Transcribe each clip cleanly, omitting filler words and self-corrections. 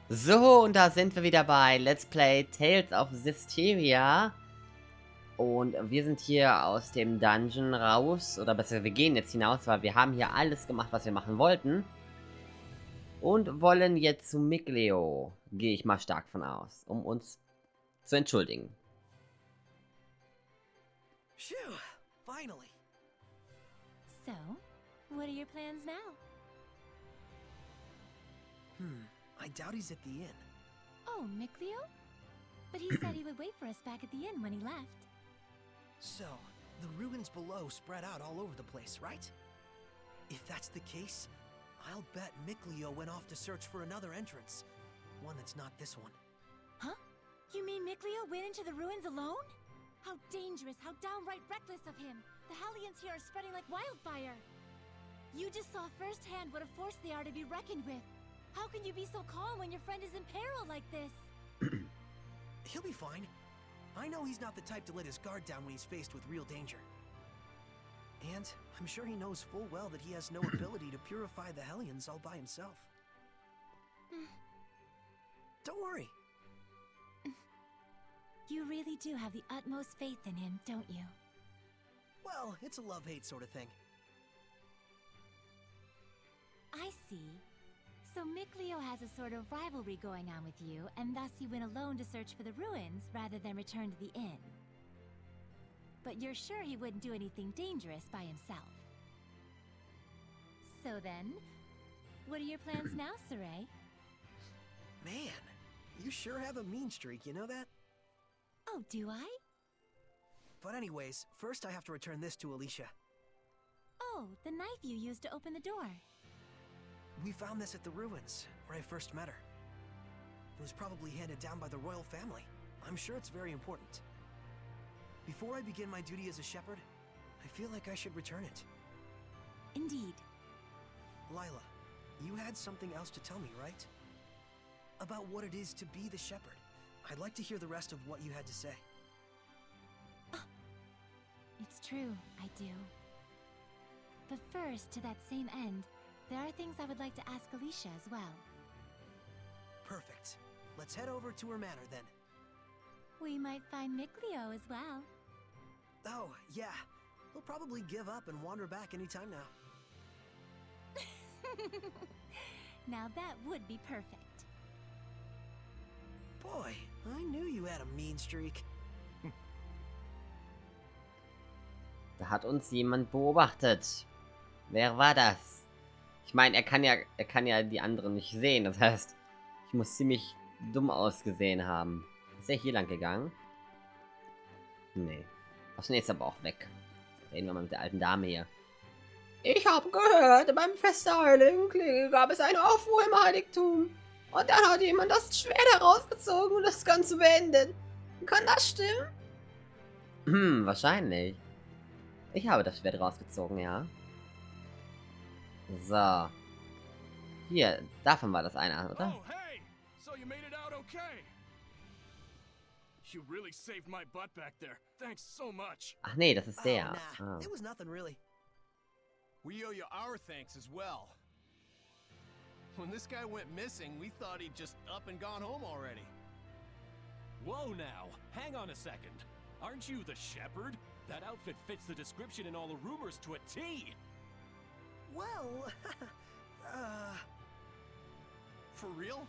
So, und da sind wir wieder bei Let's Play Tales of Zestiria. Und wir sind hier aus dem Dungeon raus. Oder besser, wir gehen jetzt hinaus, weil wir haben hier alles gemacht, was wir machen wollten. Und wollen jetzt zu Miglio. Gehe ich mal stark von aus, um uns zu entschuldigen. Phew, finally. So, what are your plans now? I doubt he's at the inn. Oh, Mikleo? But he said he would wait for us back at the inn when he left. So, the ruins below spread out all over the place, right? If that's the case, I'll bet Mikleo went off to search for another entrance. One that's not this one. Huh? You mean Mikleo went into the ruins alone? How dangerous, how downright reckless of him. The Hellions here are spreading like wildfire. You just saw firsthand what a force they are to be reckoned with. How can you be so calm when your friend is in peril like this? He'll be fine. I know he's not the type to let his guard down when he's faced with real danger. And I'm sure he knows full well that he has no ability to purify the Hellions all by himself. Don't worry. You really do have the utmost faith in him, don't you? Well, it's a love-hate sort of thing. I see. So Mikleo has a sort of rivalry going on with you, and thus he went alone to search for the ruins rather than return to the inn. But you're sure he wouldn't do anything dangerous by himself. So then, what are your plans now, Saray? Man, you sure have a mean streak, you know that? Oh, do I? But anyways, first I have to return this to Alisha. Oh, the knife you used to open the door. We found this at the ruins, where I first met her. It was probably handed down by the royal family. I'm sure it's very important. Before I begin my duty as a shepherd, I feel like I should return it. Indeed. Lila, you had something else to tell me, right? About what it is to be the shepherd. I'd like to hear the rest of what you had to say. It's true, I do. But first, to that same end, there are things I would like to ask Alisha as well. Perfect. Let's head over to her manor then. We might find Mikleo as well. Oh, yeah. He'll probably give up and wander back anytime now. Now that would be perfect. Boy, I knew you had a mean streak. Da hat uns jemand beobachtet. Wer war das? Ich meine, er kann ja die anderen nicht sehen. Das heißt, ich muss ziemlich dumm ausgesehen haben. Ist er hier lang gegangen? Nee. Das nächste aber auch weg. Reden wir mal mit der alten Dame hier. Ich habe gehört, beim Fest der Heiligen Klinge gab es einen Aufruhr im Heiligtum. Und dann hat jemand das Schwert herausgezogen und das Ganze beendet. Kann das stimmen? Wahrscheinlich. Ich habe das Schwert rausgezogen, ja. So. Hier, davon war das einer, oder? Oh, hey! So you made it out okay. You really saved my butt back there. Thanks so much. Ach nee, das ist der. Oh, nah. It was nothing really. We owe you our thanks as well. When this guy went missing, we thought he'd just up and gone home already. Whoa now, hang on a second. Aren't you the shepherd? That outfit fits the description in all the rumors to a T. Well, For real?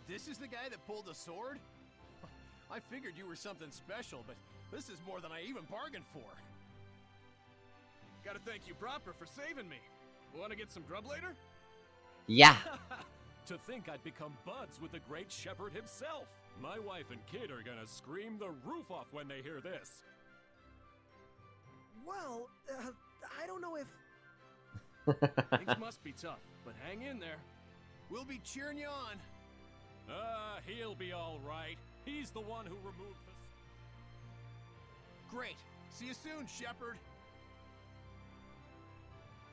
This is the guy that pulled the sword? I figured you were something special, but this is more than I even bargained for. Gotta thank you proper for saving me. Wanna get some grub later? Ja. To think I'd become buds with the great shepherd himself. My wife and kid are gonna scream the roof off when they hear this. well, I don't know if... Things must be tough, but hang in there. We'll be cheering you on. He'll be all right. He's the one who removed the... Great. See you soon, shepherd.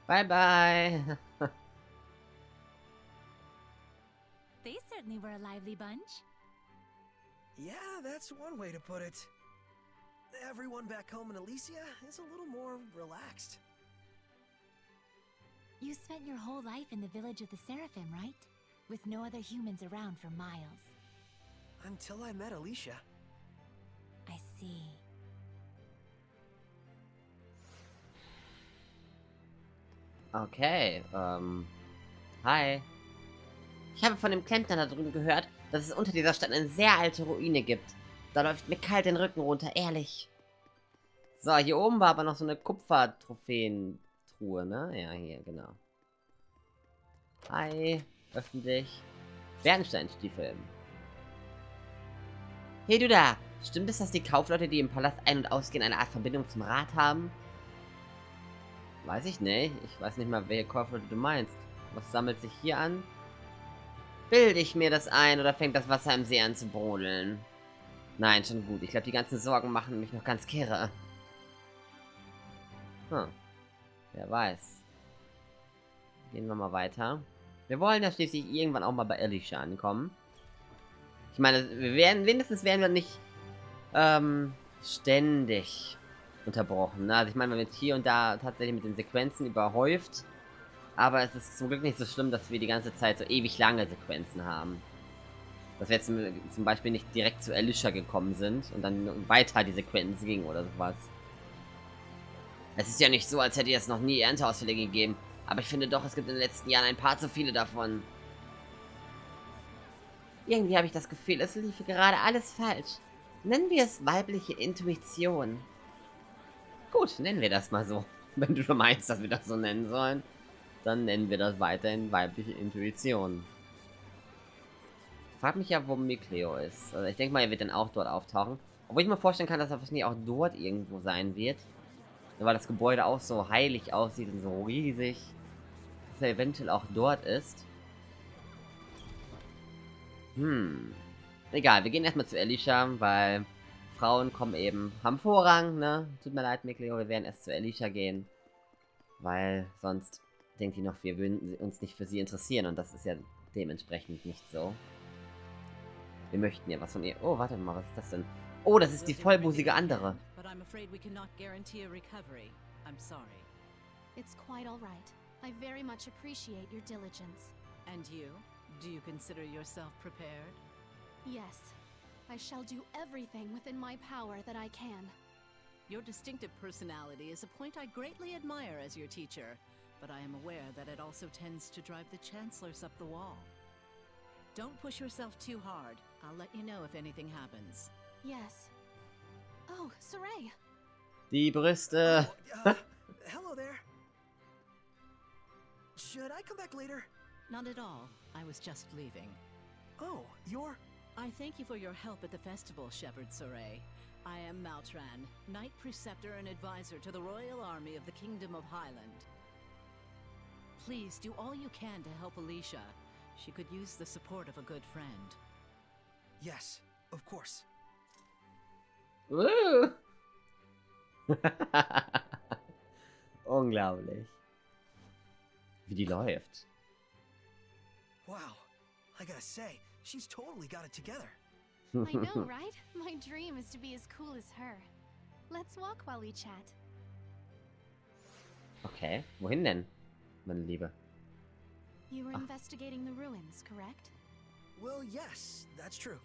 Bye bye. They certainly were a lively bunch. Yeah, that's one way to put it. Everyone back home in Alisha is a little more relaxed. You spent your whole life in the village of the Seraphim, right? with no other humans around for miles. Until I met Alisha. I see. Okay, hi. Ich habe von dem Klempner da drüben gehört, dass es unter dieser Stadt eine sehr alte Ruine gibt. Da läuft mir kalt den Rücken runter, ehrlich. So, hier oben war aber noch so eine Kupfer-Trophäen-Truhe, ne? Ja, hier, genau. Hi, öffentlich. Bernsteinstiefel. Hey, du da! Stimmt es, dass die Kaufleute, die im Palast ein- und ausgehen, eine Art Verbindung zum Rat haben? Weiß ich nicht. Ich weiß nicht mal, welche Kaufleute du meinst. Was sammelt sich hier an? Bilde ich mir das ein oder fängt das Wasser im See an zu brodeln? Nein, schon gut. Ich glaube, die ganzen Sorgen machen mich noch ganz kirre. Hm. Wer weiß. Gehen wir mal weiter. Wir wollen ja schließlich irgendwann auch mal bei Alisha ankommen. Ich meine, wenigstens werden wir nicht ständig unterbrochen. Ne? Also ich meine, wir werden jetzt hier und da tatsächlich mit den Sequenzen überhäuft. Aber es ist zum Glück nicht so schlimm, dass wir die ganze Zeit so ewig lange Sequenzen haben. Dass wir jetzt zum Beispiel nicht direkt zu Alisha gekommen sind und dann weiter die Sequenzen gingen oder sowas. Es ist ja nicht so, als hätte es noch nie Ernteausfälle gegeben. Aber ich finde doch, es gibt in den letzten Jahren ein paar zu viele davon. Irgendwie habe ich das Gefühl, es lief gerade alles falsch. Nennen wir es weibliche Intuition. Gut, nennen wir das mal so. Wenn du schon meinst, dass wir das so nennen sollen, dann nennen wir das weiterhin weibliche Intuition. Ich frage mich ja, wo Mikleo ist. Also ich denke mal, er wird dann auch dort auftauchen. Obwohl ich mir vorstellen kann, dass er wahrscheinlich auch dort irgendwo sein wird. Weil das Gebäude auch so heilig aussieht und so riesig. Dass er eventuell auch dort ist. Egal, wir gehen erstmal zu Alisha, weil Frauen kommen eben, haben Vorrang, ne? Tut mir leid, Mikleo, wir werden erst zu Alisha gehen. Weil sonst denkt die noch, wir würden uns nicht für sie interessieren. Und das ist ja dementsprechend nicht so. Wir möchten ja was von ihr. Oh, warte mal, was ist das denn? Oh, das ist die vollbusige andere. It's quite all right. I very much appreciate your diligence. And you? Do you consider yourself prepared? Yes, I shall do everything within my power that I can. Your distinctive personality is a point I greatly admire as your teacher, but I am aware that it also tends to drive the chancellors up the wall. Don't push yourself too hard. I'll let you know if anything happens. Yes. Oh, Saray. Die Brüste. Hello there. Should I come back later? Not at all. I was just leaving. Oh, you're... I thank you for your help at the festival, Shepherd Saray. I am Maltran, Knight Preceptor and Advisor to the Royal Army of the Kingdom of Highland. Please do all you can to help Alisha. She could use the support of a good friend. Yes, of course. Unglaublich. Wie die läuft. Wow, I gotta say, she's totally got it together. I know, right? My dream is to be as cool as her. Let's walk while we chat. Okay, wohin denn, meine Liebe? You were investigating the ruins, correct? Well, yes, that's true.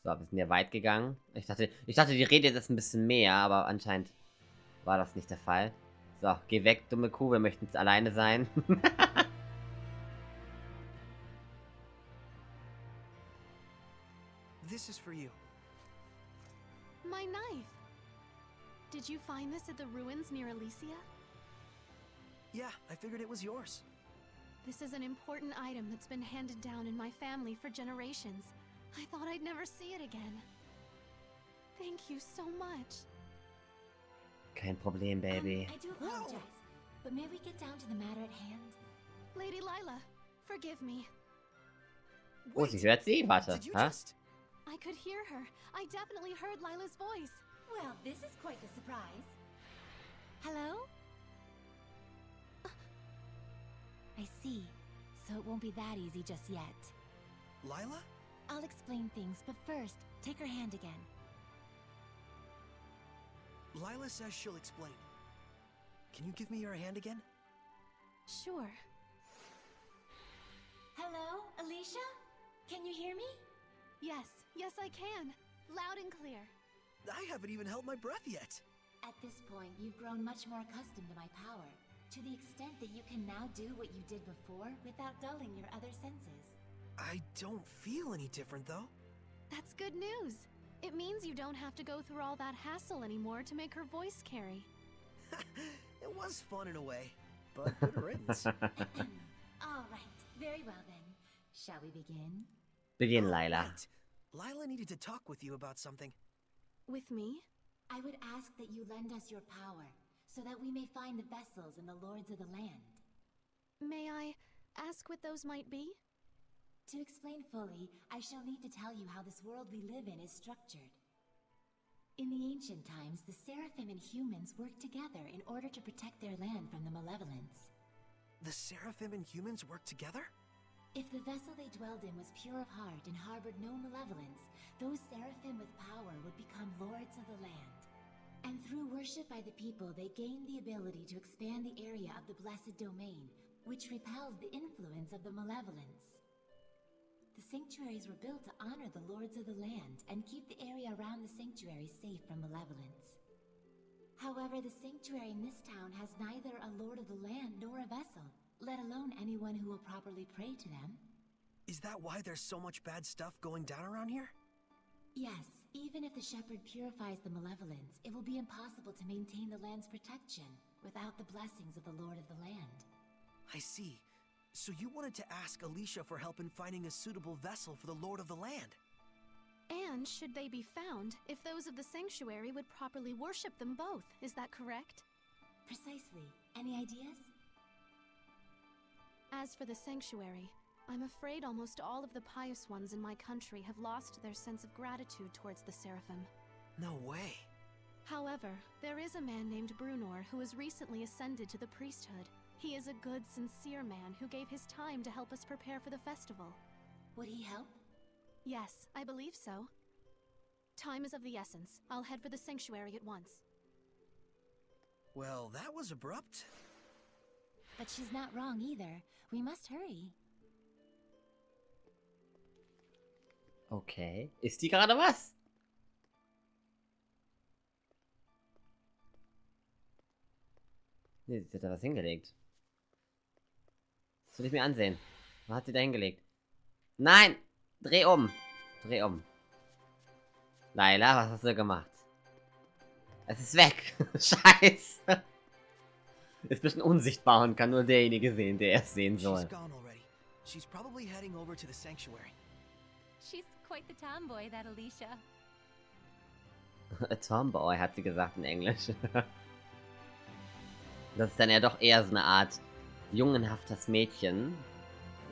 So, wir sind ja weit gegangen. Ich dachte, die redet jetzt ein bisschen mehr, aber anscheinend war das nicht der Fall. So, geh weg, dumme Kuh, wir möchten jetzt alleine sein. This is for you. My knife! Did you find this at the ruins near Elysia? Yeah, I figured it was yours. This is an important item that's been handed down in my family for generations. I thought I'd never see it again. Thank you so much. Kein Problem, Baby. I do apologize, but may we get down to the matter at hand? Lady Lila, forgive me. Oh, sie hört sie? Warte. Did you Hä? just... I could hear her. I definitely heard Lila's voice. Well, this is quite the surprise. Hello? I see. So it won't be that easy just yet. Lila? I'll explain things, but first, take her hand again. Lila says she'll explain. Can you give me your hand again? Sure. Hello, Alisha? Can you hear me? Yes, I can. Loud and clear. I haven't even held my breath yet. At this point, you've grown much more accustomed to my power, to the extent that you can now do what you did before without dulling your other senses. I don't feel any different, though. That's good news. It means you don't have to go through all that hassle anymore to make her voice carry. It was fun in a way, but good riddance. All right, very well then. Shall we begin? Begin, Lila. Right. Lila needed to talk with you about something. With me? I would ask that you lend us your power, so that we may find the vessels and the lords of the land. May I ask what those might be? To explain fully, I shall need to tell you how this world we live in is structured. In the ancient times, the Seraphim and humans worked together in order to protect their land from the malevolence. The Seraphim and humans work together? If the vessel they dwelled in was pure of heart and harbored no malevolence, those Seraphim with power would become lords of the land. And through worship by the people, they gained the ability to expand the area of the blessed domain, which repels the influence of the malevolence. The sanctuaries were built to honor the lords of the land and keep the area around the sanctuary safe from malevolence. However, the sanctuary in this town has neither a lord of the land nor a vessel, let alone anyone who will properly pray to them. Is that why there's so much bad stuff going down around here? Yes, even if the shepherd purifies the malevolence, it will be impossible to maintain the land's protection without the blessings of the lord of the land. I see. So you wanted to ask Alisha for help in finding a suitable vessel for the lord of the land. And should they be found, if those of the sanctuary would properly worship them both, is that correct? Precisely. Any ideas? As for the sanctuary, I'm afraid almost all of the pious ones in my country have lost their sense of gratitude towards the Seraphim. No way. However, there is a man named Brunor who has recently ascended to the priesthood. He is a good, sincere man who gave his time to help us prepare for the festival. Would he help? Yes, I believe so. Time is of the essence. I'll head for the sanctuary at once. Well, that was abrupt. But she's not wrong either. We must hurry. Okay. Ist die gerade was? Nee, sie hat da was hingelegt. Das will ich mir ansehen. Was hat sie da hingelegt? Nein! Dreh um! Dreh um. Laila, was hast du gemacht? Es ist weg! Scheiße! Ist ein bisschen unsichtbar und kann nur derjenige sehen, der es sehen soll. She's gone already. She's probably heading over to the sanctuary. She's quite the tomboy, that Alisha. A Tomboy, hat sie gesagt in Englisch. Das ist dann ja doch eher so eine Art jungenhaftes Mädchen.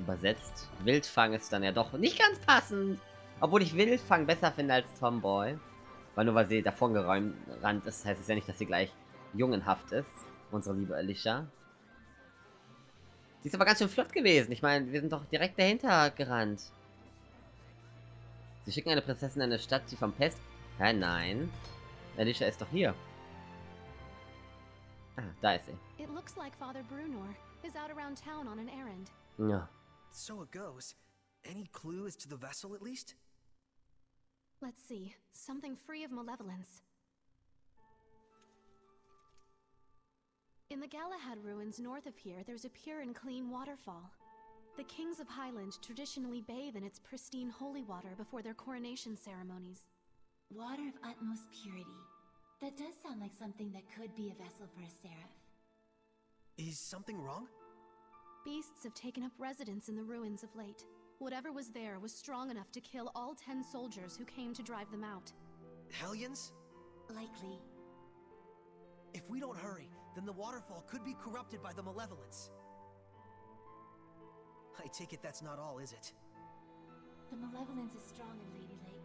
Übersetzt. Wildfang ist dann ja doch nicht ganz passend. Obwohl ich Wildfang besser finde als Tomboy. Weil nur weil sie davon gerannt ist, heißt es ja nicht, dass sie gleich jungenhaft ist. Unsere liebe Alisha. Sie ist aber ganz schön flott gewesen. Ich meine, wir sind doch direkt dahinter gerannt. Sie schicken eine Prinzessin in eine Stadt, die vom Pest... Hä, nein. Alisha ist doch hier. Ah, da ist sie. It looks like Father Brunor is out around town on an errand. Ja. So it goes. Any clue as to the vessel, at least? Let's see. Something free of malevolence. In the Galahad ruins north of here, there's a pure and clean waterfall. The kings of Highland traditionally bathe in its pristine holy water before their coronation ceremonies. Water of utmost purity. That does sound like something that could be a vessel for a seraph. Is something wrong? Beasts have taken up residence in the ruins of late. Whatever was there was strong enough to kill all 10 soldiers who came to drive them out. Hellions? Likely. If we don't hurry, then the waterfall could be corrupted by the malevolence. I take it that's not all, is it? The malevolence is strong in Lady Lake.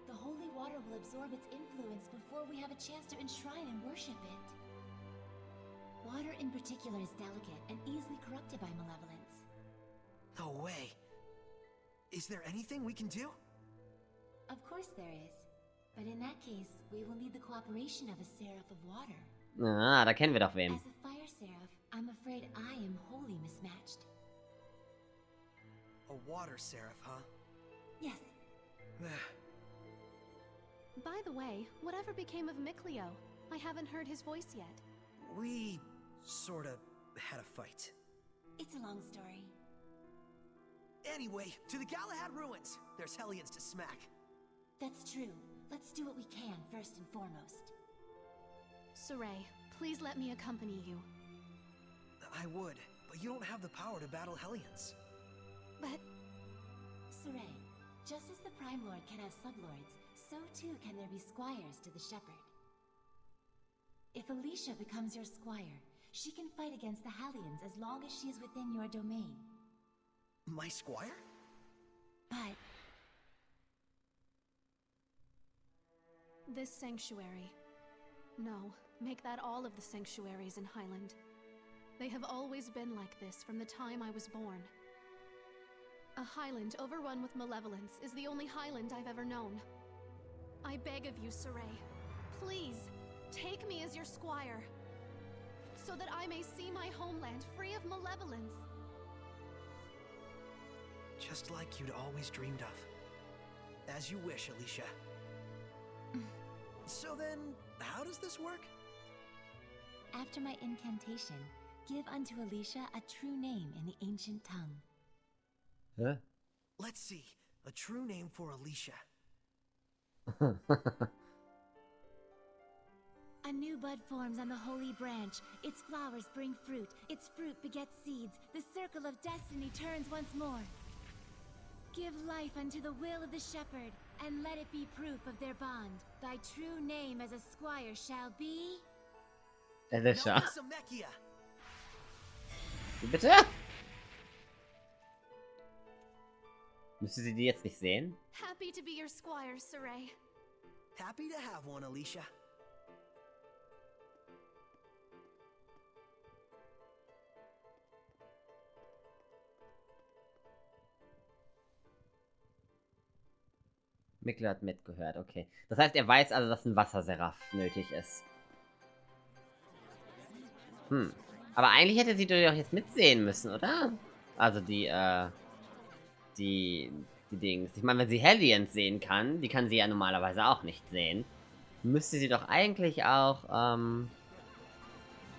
The holy water will absorb its influence before we have a chance to enshrine and worship it. Water in particular is delicate and easily corrupted by malevolence. No way. Is there anything we can do? Of course there is. But in that case, we will need the cooperation of a seraph of water. Ah, da kennen wir doch wen. As a fire seraph, I'm afraid I am wholly mismatched. A water seraph, huh? Yes. By the way, whatever became of Mikleo? I haven't heard his voice yet. We sorta had a fight. It's a long story. Anyway, to the Galahad ruins. There's Hellions to smack. That's true. Let's do what we can first and foremost. Saray, please let me accompany you. I would, but you don't have the power to battle Hellions. But Saray, just as the Prime Lord can have sublords, so too can there be squires to the shepherd. If Alisha becomes your squire, she can fight against the Hellions as long as she is within your domain. My squire? But this sanctuary. No, make that all of the sanctuaries in Highland. They have always been like this from the time I was born. A Highland overrun with malevolence is the only Highland I've ever known. I beg of you, Saray, please, take me as your squire, so that I may see my homeland free of malevolence. Just like you'd always dreamed of. As you wish, Alisha. So then, how does this work? after my incantation, give unto Alisha a true name in the ancient tongue. Huh? Let's see. A true name for Alisha. A new bud forms on the holy branch. Its flowers bring fruit. Its fruit begets seeds. The circle of destiny turns once more. Give life unto the will of the shepherd, and let it be proof of their bond. Thy true name as a squire shall be... Alisha. Mekia. Wie bitte? Müsste sie die jetzt nicht sehen? Happy to be your squire, Saray. Happy to have one, Alisha. Mikkel hat mitgehört, okay. Das heißt, er weiß also, dass ein Wasserseraph nötig ist. Aber eigentlich hätte sie doch jetzt mitsehen müssen, oder? Also die Dings. Ich meine, wenn sie Hellions sehen kann, die kann sie ja normalerweise auch nicht sehen, müsste sie doch eigentlich auch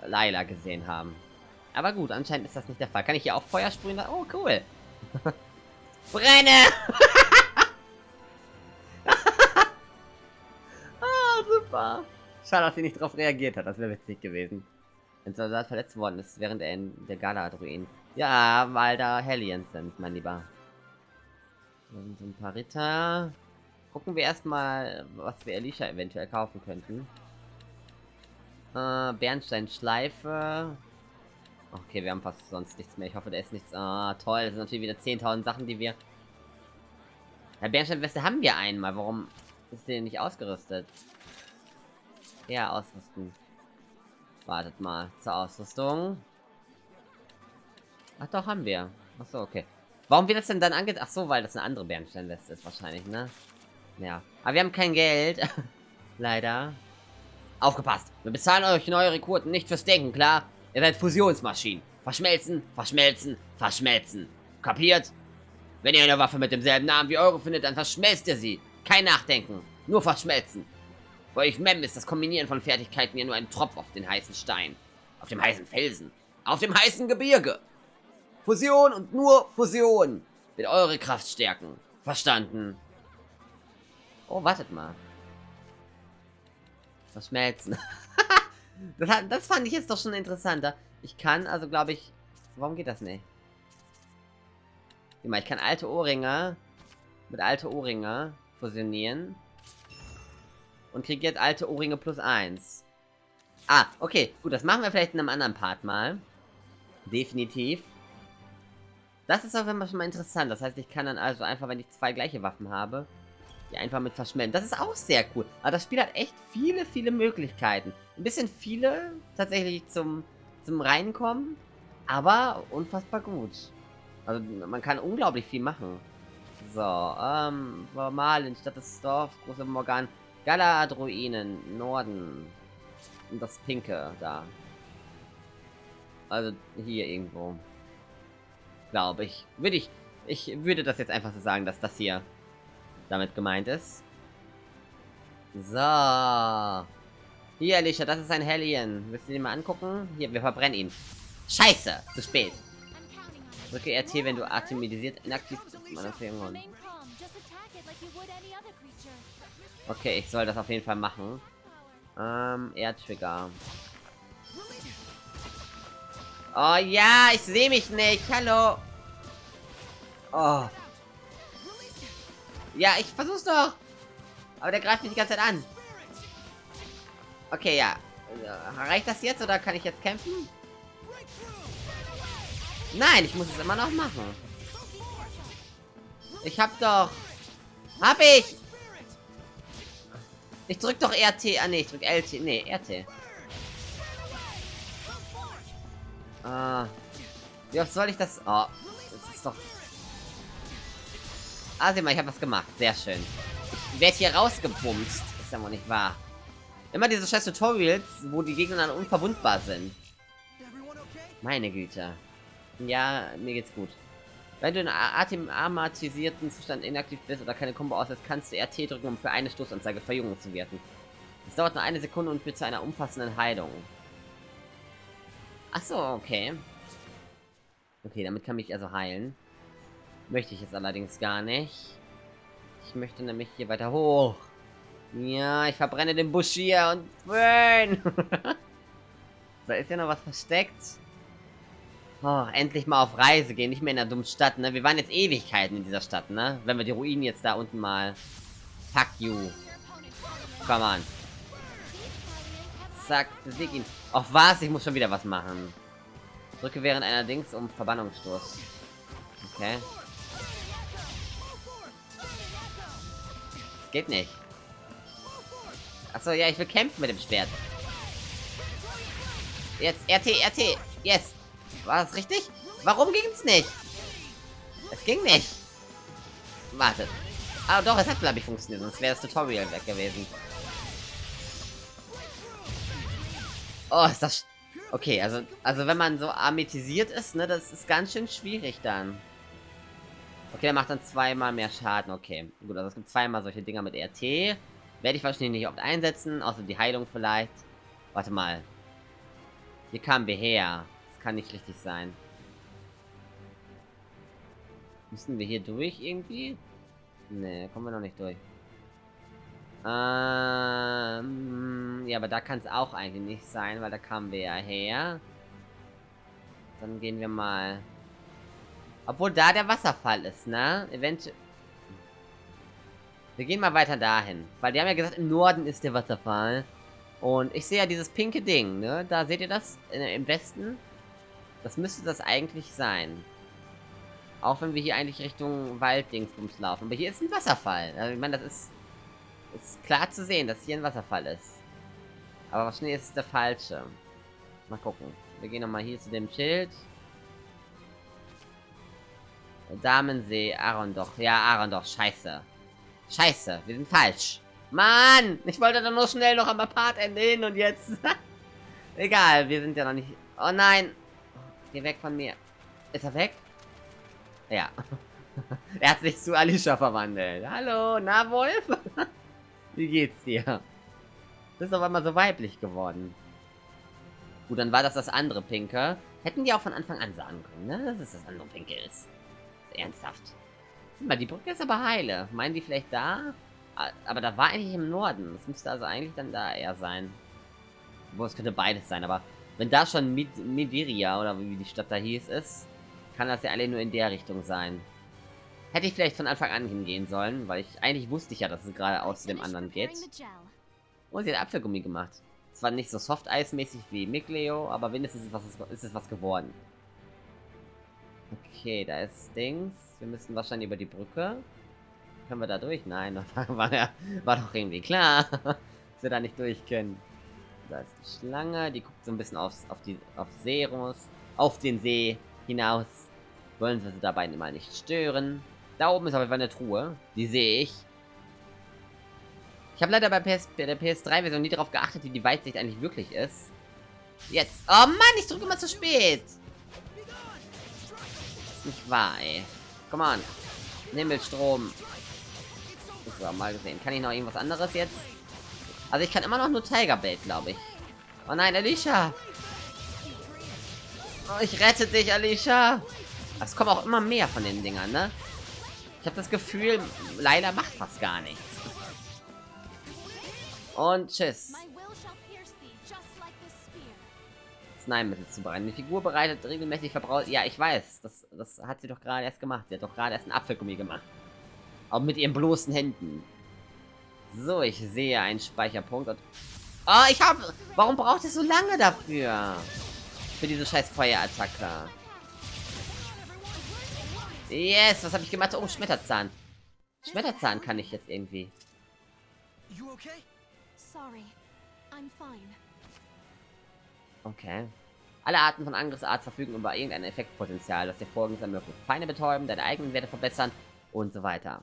Layla gesehen haben. Aber gut, anscheinend ist das nicht der Fall. Kann ich hier auch Feuer sprühen? Oh, cool. Brenne! Ah, super. Schade, dass sie nicht darauf reagiert hat. Das wäre witzig gewesen. Ein Soldat verletzt worden ist, während er in der Galahad-Ruin. Ja, weil da Hellions sind, mein Lieber. Und so ein paar Ritter. Gucken wir erstmal, was wir Alisha eventuell kaufen könnten. Bernsteinschleife. Okay, wir haben fast sonst nichts mehr. Ich hoffe, da ist nichts. Ah, toll. Das sind natürlich wieder 10.000 Sachen, die wir... Ja, Bernsteinweste haben wir einmal. Warum ist der nicht ausgerüstet? Ja, ausrüsten. Wartet mal. Zur Ausrüstung. Ach doch, haben wir. Ach so, okay. Warum wird das denn dann ange... Ach so, weil das eine andere Bernsteinweste ist wahrscheinlich, ne? Ja. Aber wir haben kein Geld. Leider. Aufgepasst. Wir bezahlen euch neue Rekruten nicht fürs Denken, klar? Ihr seid Fusionsmaschinen. Verschmelzen, verschmelzen, verschmelzen. Kapiert? Wenn ihr eine Waffe mit demselben Namen wie eure findet, dann verschmelzt ihr sie. Kein Nachdenken. Nur verschmelzen. Für euch Mem ist das Kombinieren von Fertigkeiten ja nur ein Tropf auf den heißen Stein. Auf dem heißen Felsen. Auf dem heißen Gebirge. Fusion und nur Fusion wird eure Kraft stärken. Verstanden? Oh, wartet mal. Verschmelzen. Das fand ich jetzt doch schon interessanter. Ich kann, also glaube ich... Warum geht das nicht? Ich kann alte Ohrringe mit alte Ohrringe fusionieren. Und kriege jetzt alte Ohrringe +1. Ah, okay. Gut, das machen wir vielleicht in einem anderen Part mal. Definitiv. Das ist auf jeden Fall schon mal interessant. Das heißt, ich kann dann also einfach, wenn ich zwei gleiche Waffen habe, die einfach mit verschmelzen. Das ist auch sehr cool. Aber das Spiel hat echt viele, viele Möglichkeiten. Ein bisschen viele tatsächlich zum Reinkommen. Aber unfassbar gut. Also man kann unglaublich viel machen. So, Malen, Stadt des Dorf, große Morgan. Galadruinen, Norden. Und das Pinke da. Also hier irgendwo. Glaube ich. Ich würde das jetzt einfach so sagen, dass das hier damit gemeint ist. So. Hier, Alisha, das ist ein Hellion. Willst du den mal angucken? Hier, wir verbrennen ihn. Scheiße, zu spät. Drücke RT, wenn du atemidisiert inaktiv bist. Okay, ich soll das auf jeden Fall machen. Air-Trigger. Oh ja, ich sehe mich nicht. Hallo. Oh. Ja, ich versuch's doch. Aber der greift mich die ganze Zeit an. Okay, ja. Reicht das jetzt oder kann ich jetzt kämpfen? Nein, ich muss es immer noch machen. Ich hab doch... Hab ich! Ich drück doch RT. Ah, nee, ich drück LT. Nee, RT. Wie oft soll ich das... Oh, das ist doch... Ah, sieh mal, ich habe was gemacht. Sehr schön. Ich werde hier rausgebumst. Ist ja wohl nicht wahr. Immer diese scheiß Tutorials, wo die Gegner dann unverwundbar sind. Meine Güte. Ja, mir geht's gut. Wenn du in aromatisierten Zustand inaktiv bist oder keine Kombo auslässt, kannst du RT drücken, um für eine Stoßanzeige Verjüngung zu wirken. Es dauert nur eine Sekunde und führt zu einer umfassenden Heilung. Achso, okay. Okay, damit kann mich also heilen. Möchte ich jetzt allerdings gar nicht. Ich möchte nämlich hier weiter hoch. Ja, ich verbrenne den Busch hier und Wenn. Da ist ja noch was versteckt. Oh, endlich mal auf Reise gehen, nicht mehr in der dummen Stadt, ne? Wir waren jetzt Ewigkeiten in dieser Stadt, ne? Wenn wir die Ruinen jetzt da unten mal... Fuck you. Come on. Zack, besieg ihn. Auf was? Ich muss schon wieder was machen. Drücke während einer Dings um Verbannungsstoß. Okay. Das geht nicht. Achso, ja, ich will kämpfen mit dem Schwert. Jetzt, RT, RT. Yes. War das richtig? Warum ging's nicht? Es ging nicht. Warte. Ah, doch, es hat, glaube ich, funktioniert. Sonst wäre das Tutorial weg gewesen. Oh, ist das... Okay, also wenn man so amethysiert ist, ne, das ist ganz schön schwierig dann. Okay, der macht dann zweimal mehr Schaden. Okay, gut, also es gibt zweimal solche Dinger mit RT. Werde ich wahrscheinlich nicht oft einsetzen, außer die Heilung vielleicht. Warte mal. Hier kamen wir her. Das kann nicht richtig sein. Müssen wir hier durch irgendwie? Ne, kommen wir noch nicht durch. Ja, aber da kann es auch eigentlich nicht sein, weil da kamen wir ja her. Dann gehen wir mal... Obwohl da der Wasserfall ist, ne? Eventuell... Wir gehen mal weiter dahin. Weil die haben ja gesagt, im Norden ist der Wasserfall. Und ich sehe ja dieses pinke Ding, ne? Da seht ihr das? Im Westen? Das müsste das eigentlich sein. Auch wenn wir hier eigentlich Richtung Walddingsbums laufen. Aber hier ist ein Wasserfall. Also ich meine, das ist klar zu sehen, dass hier ein Wasserfall ist. Aber wahrscheinlich ist es der falsche. Mal gucken. Wir gehen nochmal hier zu dem Schild. Damensee, Arondach. Ja, Arondach, scheiße. Scheiße, wir sind falsch. Mann! Ich wollte doch nur schnell noch am Apart-Ende hin und jetzt... Egal, wir sind ja noch nicht... Oh nein! Geh weg von mir. Ist er weg? Ja. Er hat sich zu Alisha verwandelt. Hallo, na Wolf? Wie geht's dir? Du bist auf einmal so weiblich geworden. Gut, dann war das andere Pinke. Hätten die auch von Anfang an sagen können, ne? Dass es das andere Pinke ist. Ernsthaft. Die Brücke ist aber heile. Meinen die vielleicht da? Aber da war eigentlich im Norden. Das müsste also eigentlich dann da eher sein. Wo es könnte beides sein, aber wenn da schon Midiria oder wie die Stadt da hieß ist, kann das ja alle nur in der Richtung sein. Hätte ich vielleicht von Anfang an hingehen sollen, weil eigentlich wusste ich ja, dass es gerade aus dem anderen geht. Oh, sie hat Apfelgummi gemacht. Zwar nicht so Soft-Eis-mäßig wie Mikleo, aber wenigstens ist es was geworden. Okay, da ist Dings. Wir müssen wahrscheinlich über die Brücke. Können wir da durch? Nein, war doch irgendwie klar, dass wir da nicht durch können. Da ist die Schlange, die guckt so ein bisschen auf den See hinaus. Wollen wir sie dabei mal nicht stören. Da oben ist auf jeden Fall eine Truhe. Die sehe ich. Ich habe leider bei der PS3-Version nie darauf geachtet, wie die Weitsicht eigentlich wirklich ist. Jetzt. Oh Mann, ich drücke immer zu spät. Das ist nicht wahr, ey. Come on. Himmelstrom. So, mal gesehen. Kann ich noch irgendwas anderes jetzt? Also ich kann immer noch nur Tiger Bait, glaube ich. Oh nein, Alisha. Oh, ich rette dich, Alisha. Es kommen auch immer mehr von den Dingern, ne? Ich habe das Gefühl, leider macht fast gar nichts. Und tschüss. Arzneimittel zubereiten. Die Figur bereitet regelmäßig verbraucht. Ja, ich weiß. Das hat sie doch gerade erst gemacht. Sie hat doch gerade erst einen Apfelgummi gemacht. Auch mit ihren bloßen Händen. So, ich sehe einen Speicherpunkt. Und oh, ich habe... Warum braucht es so lange dafür? Für diese scheiß Feuerattacke. Yes, was habe ich gemacht? Oh, Schmetterzahn. Schmetterzahn kann ich jetzt irgendwie. You okay? Sorry. I'm fine. Okay. Alle Arten von Angriffsart verfügen über irgendein Effektpotenzial, das dir Folgendes ermöglicht. Feinde betäuben, deine eigenen Werte verbessern und so weiter.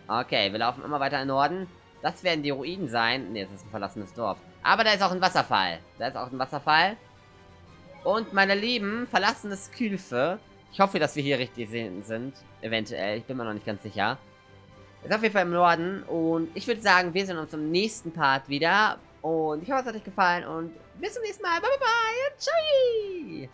Okay, wir laufen immer weiter in den Norden. Das werden die Ruinen sein. Ne, das ist ein verlassenes Dorf. Aber da ist auch ein Wasserfall. Da ist auch ein Wasserfall. Und meine Lieben, verlassenes Külfe. Ich hoffe, dass wir hier richtig sind. Eventuell. Ich bin mir noch nicht ganz sicher. Ist auf jeden Fall im Norden. Und ich würde sagen, wir sehen uns im nächsten Part wieder. Und ich hoffe, es hat euch gefallen. Und bis zum nächsten Mal. Bye, bye, bye. Tschüss.